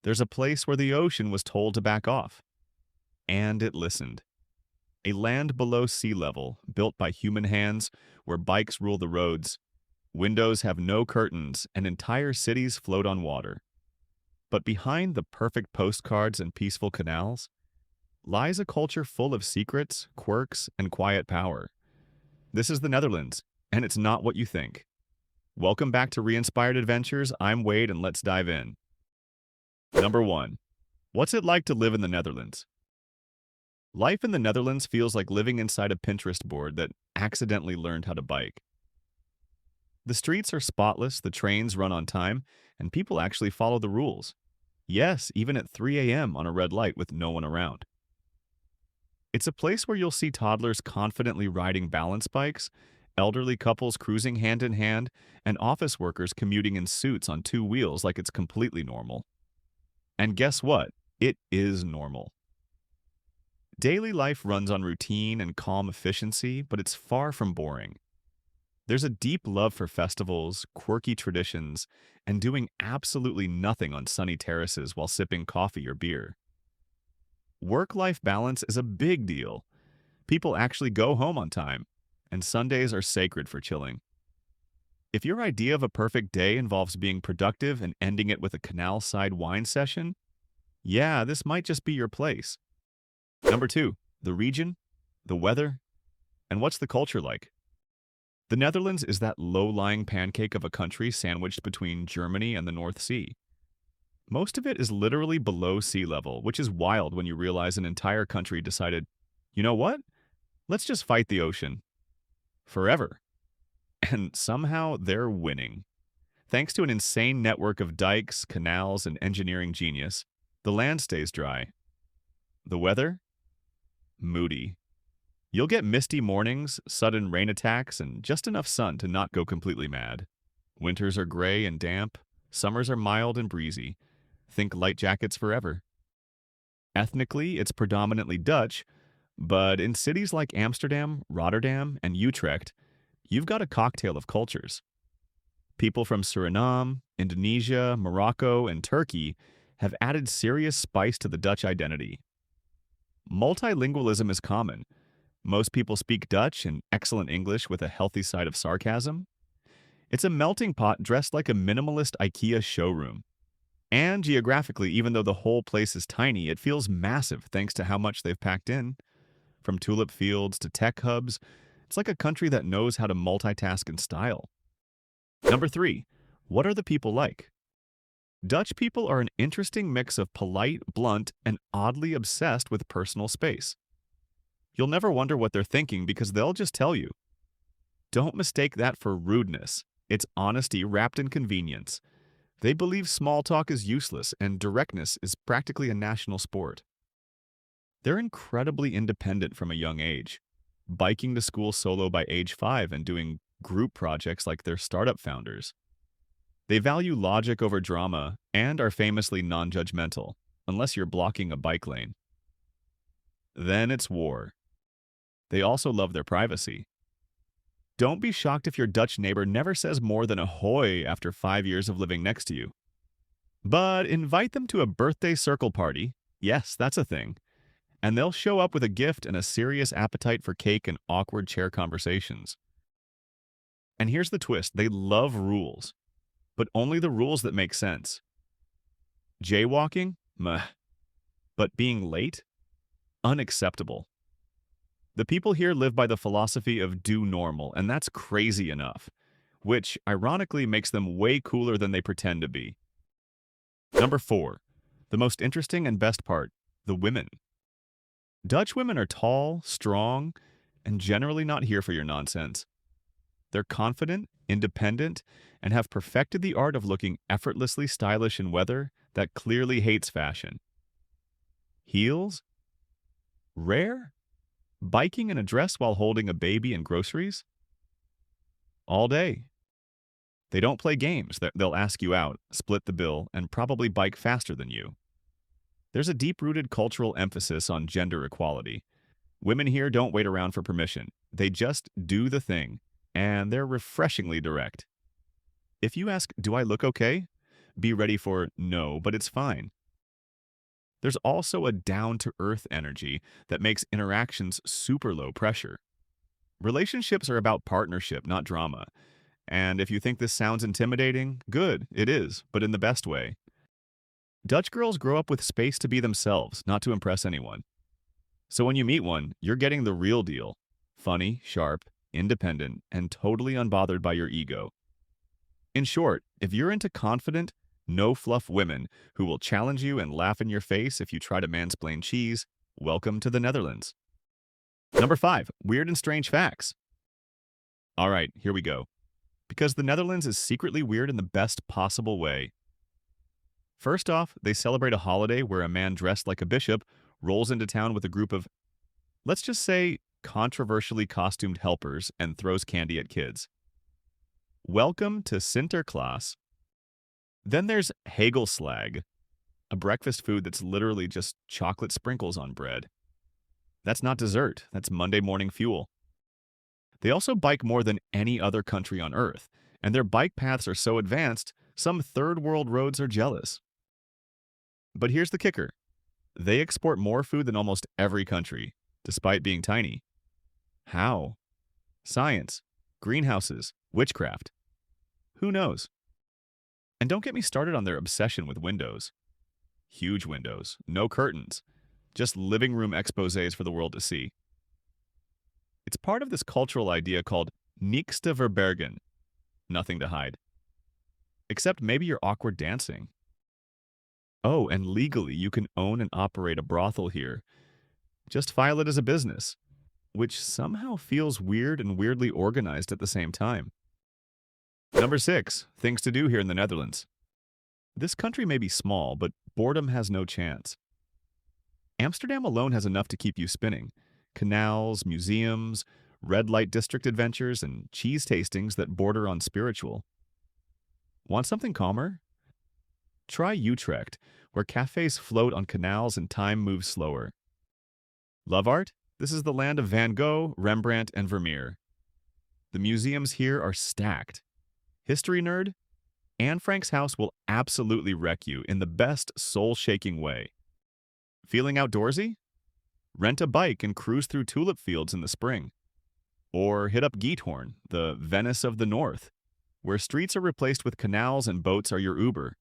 There's a place where the ocean was told to back off, and it listened. A land below sea level, built by human hands, where bikes rule the roads, windows have no curtains, and entire cities float on water. But behind the perfect postcards and peaceful canals lies a culture full of secrets, quirks, and quiet power. This is the Netherlands, and it's not what you think. Welcome back to Re-Inspired Adventures. I'm Wade, and let's dive in. Number 1. What's it like to live in the Netherlands? Life in the Netherlands feels like living inside a Pinterest board that accidentally learned how to bike. The streets are spotless, the trains run on time, and people actually follow the rules. Yes, even at 3 a.m. on a red light with no one around. It's a place where you'll see toddlers confidently riding balance bikes, elderly couples cruising hand in hand, and office workers commuting in suits on two wheels like it's completely normal. And guess what? It is normal. Daily life runs on routine and calm efficiency, but it's far from boring. There's a deep love for festivals, quirky traditions, and doing absolutely nothing on sunny terraces while sipping coffee or beer. Work-life balance is a big deal. People actually go home on time, and Sundays are sacred for chilling. If your idea of a perfect day involves being productive and ending it with a canal-side wine session, yeah, this might just be your place. Number 2, the region, the weather, and what's the culture like? The Netherlands is that low-lying pancake of a country sandwiched between Germany and the North Sea. Most of it is literally below sea level, which is wild when you realize an entire country decided, you know what? Let's just fight the ocean. Forever. And somehow they're winning. Thanks to an insane network of dikes, canals, and engineering genius, the land stays dry. The weather? Moody. You'll get misty mornings, sudden rain attacks, and just enough sun to not go completely mad. Winters are gray and damp. Summers are mild and breezy. Think light jackets forever. Ethnically, it's predominantly Dutch, but in cities like Amsterdam, Rotterdam, and Utrecht, you've got a cocktail of cultures. People from Suriname, Indonesia, Morocco, and Turkey have added serious spice to the Dutch identity. Multilingualism is common. Most people speak Dutch and excellent English with a healthy side of sarcasm. It's a melting pot dressed like a minimalist IKEA showroom. And geographically, even though the whole place is tiny, it feels massive thanks to how much they've packed in. From tulip fields to tech hubs, it's like a country that knows how to multitask in style. Number 3, what are the people like? Dutch people are an interesting mix of polite, blunt, and oddly obsessed with personal space. You'll never wonder what they're thinking because they'll just tell you. Don't mistake that for rudeness. It's honesty wrapped in convenience. They believe small talk is useless and directness is practically a national sport. They're incredibly independent from a young age, biking to school solo by age 5 and doing group projects like they're startup founders. They value logic over drama and are famously non-judgmental, unless you're blocking a bike lane. Then it's war. They also love their privacy. Don't be shocked if your Dutch neighbor never says more than ahoy after 5 years of living next to you. But invite them to a birthday circle party, yes, that's a thing, and they'll show up with a gift and a serious appetite for cake and awkward chair conversations. And here's the twist, they love rules, but only the rules that make sense. Jaywalking? Meh. But being late? Unacceptable. The people here live by the philosophy of do normal, and that's crazy enough, which ironically makes them way cooler than they pretend to be. Number 4, the most interesting and best part, the women. Dutch women are tall, strong, and generally not here for your nonsense. They're confident, independent, and have perfected the art of looking effortlessly stylish in weather that clearly hates fashion. Heels? Rare? Biking in a dress while holding a baby and groceries? All day. They don't play games. They'll ask you out, split the bill, and probably bike faster than you. There's a deep-rooted cultural emphasis on gender equality. Women here don't wait around for permission. They just do the thing, and they're refreshingly direct. If you ask, do I look okay? Be ready for, no, but it's fine. There's also a down-to-earth energy that makes interactions super low pressure. Relationships are about partnership, not drama. And if you think this sounds intimidating, good, it is, but in the best way. Dutch girls grow up with space to be themselves, not to impress anyone. So when you meet one, you're getting the real deal. Funny, sharp, independent, and totally unbothered by your ego. In short, if you're into confident, no fluff women who will challenge you and laugh in your face if you try to mansplain cheese, welcome to the Netherlands. Number 5, weird and strange facts. All right, here we go. Because the Netherlands is secretly weird in the best possible way. First off, they celebrate a holiday where a man dressed like a bishop rolls into town with a group of, let's just say, controversially costumed helpers and throws candy at kids. Welcome to Sinterklaas. Then there's hagelslag, a breakfast food that's literally just chocolate sprinkles on bread. That's not dessert, that's Monday morning fuel. They also bike more than any other country on Earth, and their bike paths are so advanced, some third world roads are jealous. But here's the kicker. They export more food than almost every country, despite being tiny. How? Science, greenhouses, witchcraft. Who knows? And don't get me started on their obsession with windows. Huge windows, no curtains, just living room exposés for the world to see. It's part of this cultural idea called niks te verbergen, nothing to hide. Except maybe you're awkward dancing. Oh, and legally you can own and operate a brothel here. Just file it as a business, which somehow feels weird and weirdly organized at the same time. Number 6, things to do here in the Netherlands. This country may be small, but boredom has no chance. Amsterdam alone has enough to keep you spinning. Canals, museums, red light district adventures, and cheese tastings that border on spiritual. Want something calmer? Try Utrecht, where cafes float on canals and time moves slower. Love art? This is the land of Van Gogh, Rembrandt, and Vermeer. The museums here are stacked. History nerd? Anne Frank's house will absolutely wreck you in the best soul-shaking way. Feeling outdoorsy? Rent a bike and cruise through tulip fields in the spring. Or hit up Giethorn, the Venice of the North, where streets are replaced with canals and boats are your Uber.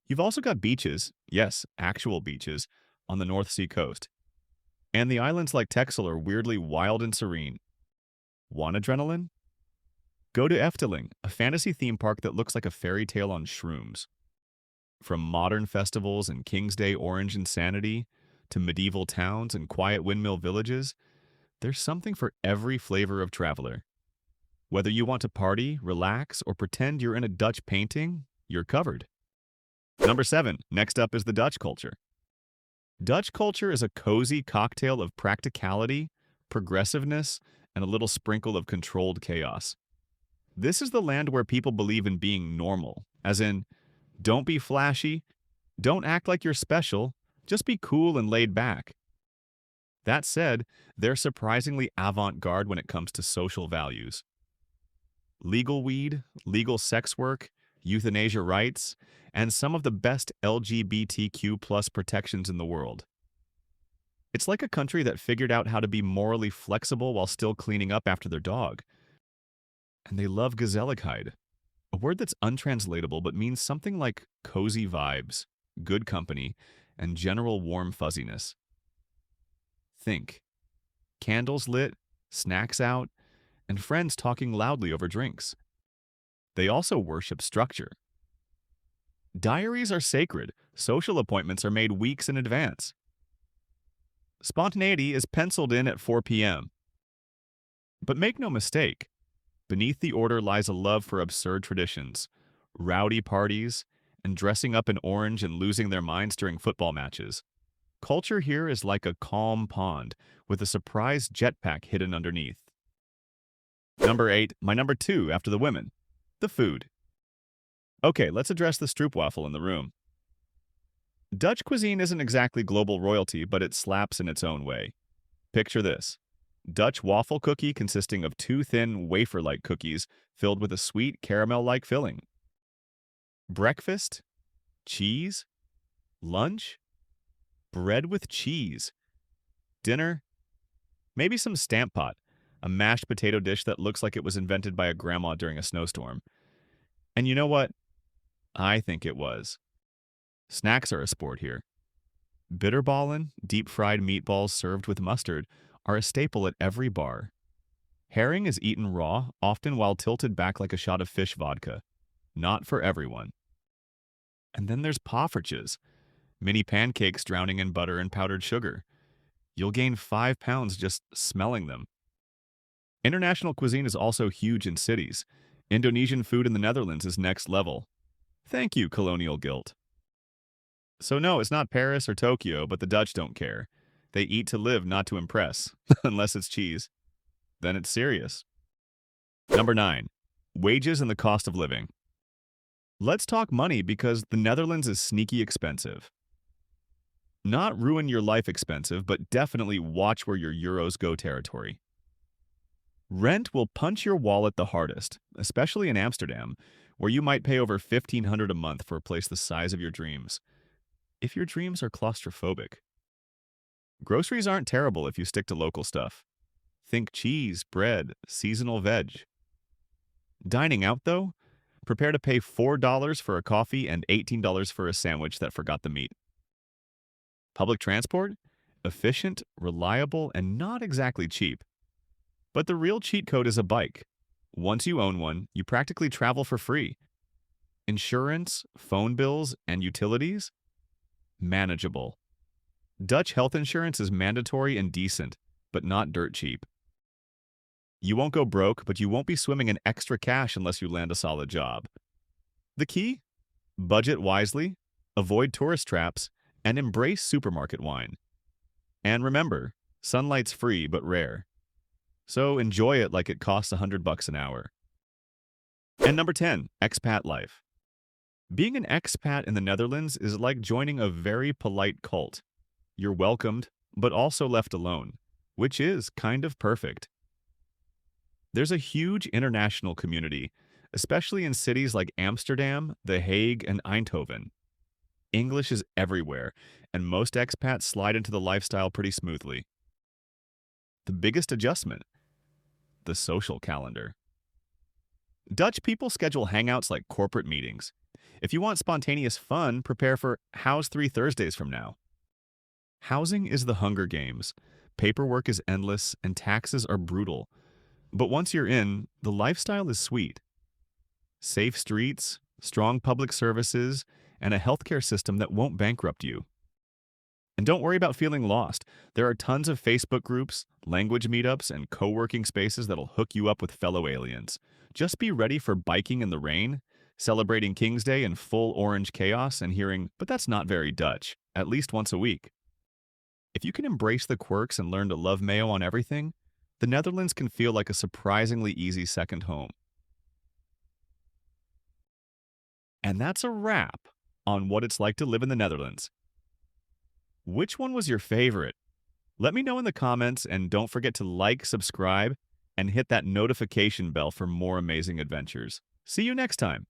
You've also got beaches, yes, actual beaches, on the North Sea coast. And the islands like Texel are weirdly wild and serene. Want adrenaline? Go to Efteling, a fantasy theme park that looks like a fairy tale on shrooms. From modern festivals and King's Day orange insanity to medieval towns and quiet windmill villages, there's something for every flavor of traveler. Whether you want to party, relax, or pretend you're in a Dutch painting, you're covered. Number 7, next up is the Dutch culture. Dutch culture is a cozy cocktail of practicality, progressiveness, and a little sprinkle of controlled chaos. This is the land where people believe in being normal, as in, don't be flashy, don't act like you're special, just be cool and laid back. That said, they're surprisingly avant-garde when it comes to social values. Legal weed, legal sex work, euthanasia rights, and some of the best LGBTQ+ protections in the world. It's like a country that figured out how to be morally flexible while still cleaning up after their dog. And they love gezelligheid, a word that's untranslatable but means something like cozy vibes, good company, and general warm fuzziness. Think. Candles lit, snacks out, and friends talking loudly over drinks. They also worship structure. Diaries are sacred. Social appointments are made weeks in advance. Spontaneity is penciled in at 4 p.m. But make no mistake, beneath the order lies a love for absurd traditions, rowdy parties, and dressing up in orange and losing their minds during football matches. Culture here is like a calm pond with a surprise jetpack hidden underneath. Number 8, my number 2 after the women, the food. Okay, let's address the stroopwafel in the room. Dutch cuisine isn't exactly global royalty, but it slaps in its own way. Picture this. Dutch waffle cookie consisting of 2 thin wafer-like cookies filled with a sweet caramel-like filling. Breakfast? Cheese? Lunch? bread with cheese. Dinner, maybe some stamp pot, a mashed potato dish that looks like it was invented by a grandma during a snowstorm. And you know what? I think it was. Snacks are a sport here. Bitterballin, deep-fried meatballs served with mustard, are a staple at every bar. Herring is eaten raw, often while tilted back like a shot of fish vodka. Not for everyone. And then there's poffertjes, mini pancakes drowning in butter and powdered sugar. You'll gain 5 pounds just smelling them. International cuisine is also huge in cities. Indonesian food in the Netherlands is next level. Thank you, colonial guilt. So no, it's not Paris or Tokyo, but the Dutch don't care. They eat to live, not to impress. Unless it's cheese. Then it's serious. Number 9. Wages and the cost of living. Let's talk money because the Netherlands is sneaky expensive. Not ruin your life expensive, but definitely watch where your euros go territory. Rent will punch your wallet the hardest, especially in Amsterdam, where you might pay over $1,500 a month for a place the size of your dreams. If your dreams are claustrophobic. Groceries aren't terrible if you stick to local stuff. Think cheese, bread, seasonal veg. Dining out, though? Prepare to pay $4 for a coffee and $18 for a sandwich that forgot the meat. Public transport? Efficient, reliable, and not exactly cheap. But the real cheat code is a bike. Once you own one, you practically travel for free. Insurance, phone bills, and utilities? Manageable. Dutch health insurance is mandatory and decent, but not dirt cheap. You won't go broke, but you won't be swimming in extra cash unless you land a solid job. The key? Budget wisely, avoid tourist traps, and embrace supermarket wine. And remember, sunlight's free but rare. So enjoy it like it costs $100 an hour. And number 10, expat life. Being an expat in the Netherlands is like joining a very polite cult. You're welcomed, but also left alone, which is kind of perfect. There's a huge international community, especially in cities like Amsterdam, The Hague, and Eindhoven. English is everywhere, and most expats slide into the lifestyle pretty smoothly. The biggest adjustment? The social calendar. Dutch people schedule hangouts like corporate meetings. If you want spontaneous fun, prepare for How's 3 Thursdays from now. Housing is the Hunger Games. Paperwork is endless, and taxes are brutal. But once you're in, the lifestyle is sweet. Safe streets, strong public services, and a healthcare system that won't bankrupt you. And don't worry about feeling lost. There are tons of Facebook groups, language meetups, and co-working spaces that'll hook you up with fellow aliens. Just be ready for biking in the rain, celebrating King's Day in full orange chaos, and hearing, "But that's not very Dutch," at least once a week. If you can embrace the quirks and learn to love mayo on everything, the Netherlands can feel like a surprisingly easy second home. And that's a wrap on what it's like to live in the Netherlands. Which one was your favorite? Let me know in the comments, and don't forget to like, subscribe, and hit that notification bell for more amazing adventures. See you next time.